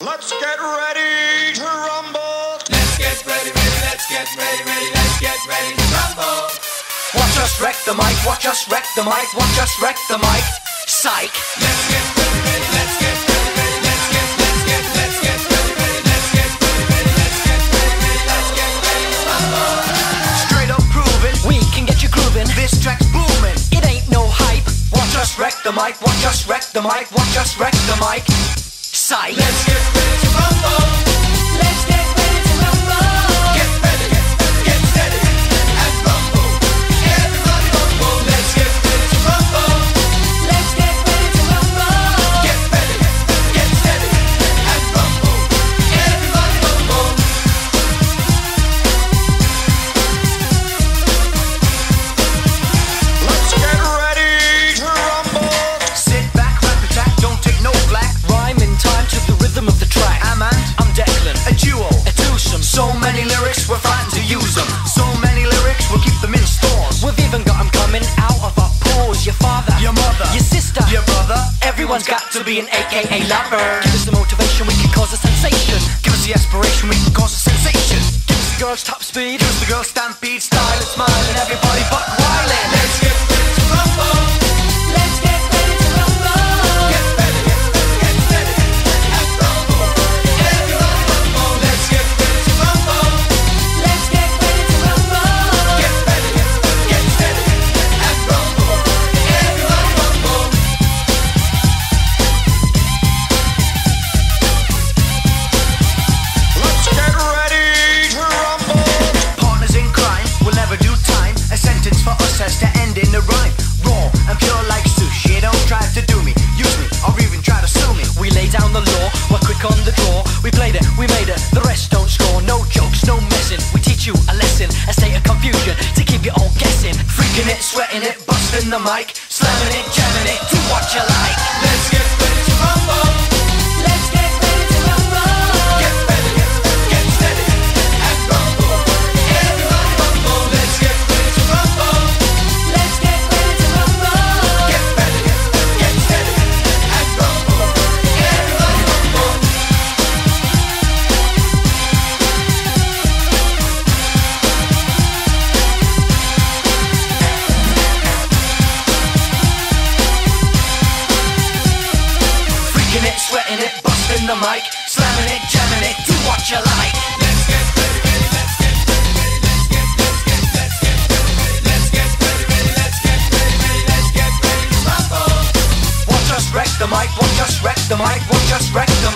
Let's get ready to rumble. Let's get ready, ready, let's get ready, ready, let's get ready to rumble. Watch us wreck the mic, watch us wreck the mic, watch us wreck the mic. Psych. Let's get ready, ready, let's get ready, ready, let's get ready, ready, let's get ready, ready, let's get ready, let's get ready to rumble. Straight up proving we can get you grooving. This track's booming. It ain't no hype. Watch us wreck the mic, watch us wreck the mic, watch us wreck the mic. Psych. Let's get ready to rumble. Let's get ready to rumble. Get ready, get steady, and rumble. Everybody rumble. Let's get ready to rumble. Let's get ready to rumble. Get ready, get steady, and rumble. Everybody rumble. Let's get ready to rumble. Sit back, rap attack, don't take no flack. Rhyme in time to the rhythm of the track. I'm Declan, a duo, a twosome. So many lyrics, we're fighting to use them. So many lyrics, we'll keep them in stores. We've even got them coming out of our pores. Your father, your mother, your sister, your brother. Everyone's got to be an AKA lover. Give us the motivation, we can cause a sensation. Give us the aspiration, we can cause a sensation. Give us the girls top speed, give us the girls stampede. Style and smile and everybody buck wildin'. Let's get ready to rumble. Let's get ready to rumble. Get ready, get steady, and rumble. Everybody rumble. Let's get ready to rumble. Let's get ready to rumble. Get ready, get steady, and rumble. Everybody rumble. Let's get ready to rumble. Partners in crime will never do time. A sentence for us has to end in a rhyme. Raw and pure like sushi. Don't try to do me, use me, or even try to sue me. We lay down the law, we're quick on the draw. We played it, we made it, the rest don't score. No jokes, no messing. We teach you a lesson, a state of confusion to keep you all guessing. Freaking it, sweating it, busting the mic, slamming it, jamming it, do what you like. Let's get ready to rumble. Let's get ready to rumble. Get ready, get steady, and rumble. Everybody rumble. Let's get ready to rumble. Let's get ready to rumble. Get ready, get steady, and rumble. Everybody rumble. Freaking it, sweating it, busting the mic, slamming it, jamming it, do what you like. Let's get ready, ready, let's get ready, ready, let's get ready, let's get ready, ready, let's get ready, ready, let's get ready to rumble. Watch us wreck the mic, watch us wreck the mic, watch us wreck the